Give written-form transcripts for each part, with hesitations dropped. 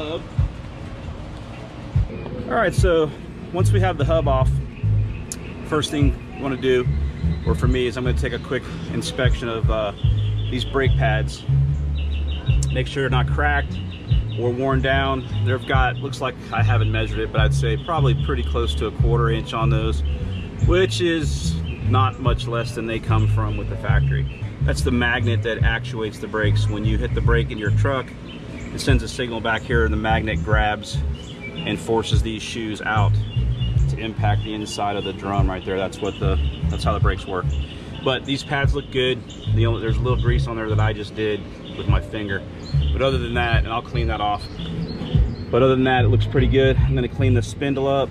hub. All right, so once we have the hub off, first thing you want to do, or for me, is I'm going to take a quick inspection of these brake pads. Make sure they're not cracked or worn down. They've got, looks like, I haven't measured it, but I'd say probably pretty close to a 1/4 inch on those, which is not much less than they come from with the factory. That's the magnet that actuates the brakes. When you hit the brake in your truck, it sends a signal back here, and the magnet grabs and forces these shoes out to impact the inside of the drum right there. That's how the brakes work. But these pads look good. There's a little grease on there that I just did with my finger. But other than that, and I'll clean that off. But other than that, it looks pretty good. I'm gonna clean the spindle up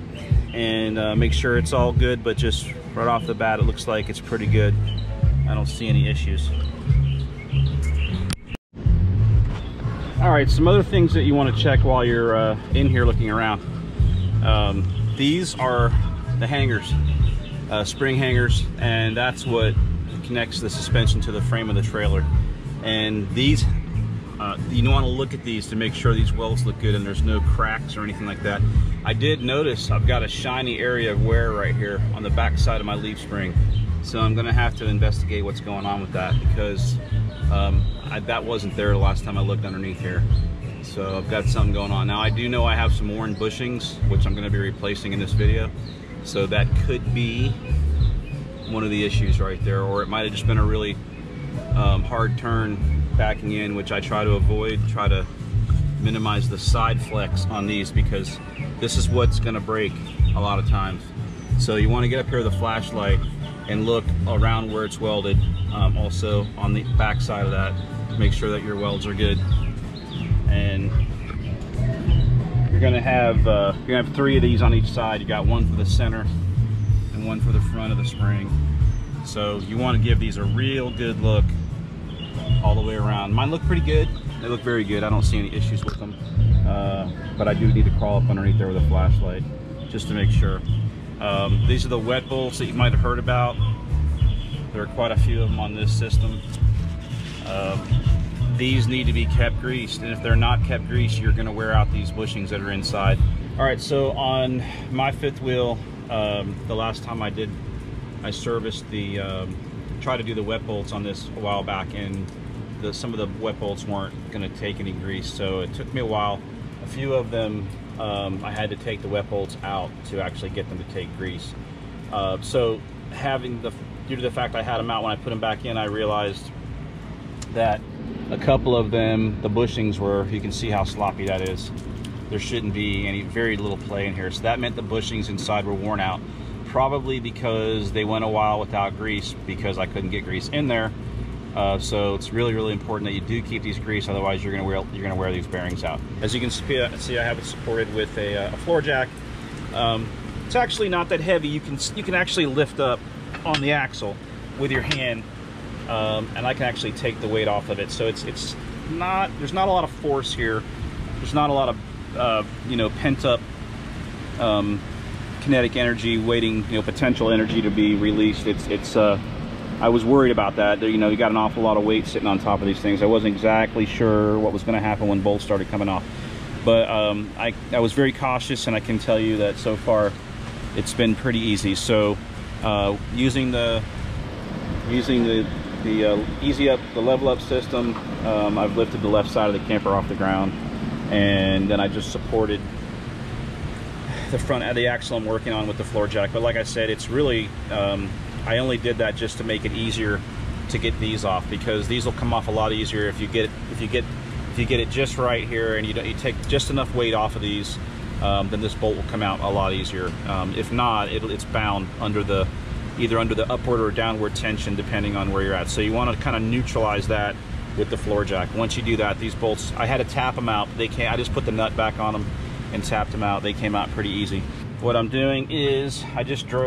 and make sure it's all good, but just right off the bat, it looks like it's pretty good. I don't see any issues. All right, some other things that you want to check while you're in here looking around. These are the hangers, spring hangers, and that's what connects the suspension to the frame of the trailer. And these, you want to look at these to make sure these welds look good and there's no cracks or anything like that. I did notice I've got a shiny area of wear right here on the back side of my leaf spring. So I'm gonna have to investigate what's going on with that, because that wasn't there the last time I looked underneath here. So I've got something going on. Now I do know I have some worn bushings, which I'm gonna be replacing in this video. So that could be one of the issues right there, or it might've just been a really hard turn backing in, which I try to avoid, try to minimize the side flex on these, because this is what's gonna break a lot of times. So you wanna get up here with a flashlight and look around where it's welded. Also on the back side of that, make sure that your welds are good. And you're gonna have 3 of these on each side. You got one for the center and one for the front of the spring. So you want to give these a real good look all the way around. Mine look pretty good. They look very good. I don't see any issues with them. But I do need to crawl up underneath there with a flashlight just to make sure. These are the wet bolts that you might have heard about. There are quite a few of them on this system. These need to be kept greased, and if they're not kept greased, you're going to wear out these bushings that are inside. All right, so on my fifth wheel, the last time I serviced tried to do the wet bolts on this a while back, and some of the wet bolts weren't going to take any grease, so it took me a while. A few of them, I had to take the wet bolts out to actually get them to take grease. So due to the fact I had them out when I put them back in, I realized that a couple of them, the bushings were, you can see how sloppy that is. There shouldn't be very little play in here. So that meant the bushings inside were worn out, probably because they went a while without grease, because I couldn't get grease in there. So it's really, really important that you do keep these greased, otherwise you're gonna wear these bearings out. As you can see, I have it supported with a floor jack. It's actually not that heavy. You can actually lift up on the axle with your hand, and I can actually take the weight off of it. So there's not a lot of force here. There's not a lot of pent up kinetic energy waiting, potential energy to be released. I was worried about that. You got an awful lot of weight sitting on top of these things. I wasn't exactly sure what was going to happen when bolts started coming off, but I was very cautious, and I can tell you that so far it's been pretty easy. So using the easy up, the level up system, I've lifted the left side of the camper off the ground, and then I just supported the front of the axle I'm working on with the floor jack. But like I said, it's really I only did that just to make it easier to get these off, because these will come off a lot easier if you get it just right here, and you take just enough weight off of these, then this bolt will come out a lot easier. If not, it's bound either under the upward or downward tension, depending on where you're at. So you want to kind of neutralize that with the floor jack. Once you do that, these bolts, I had to tap them out. I just put the nut back on them and tapped them out. They came out pretty easy. What I'm doing is I just drove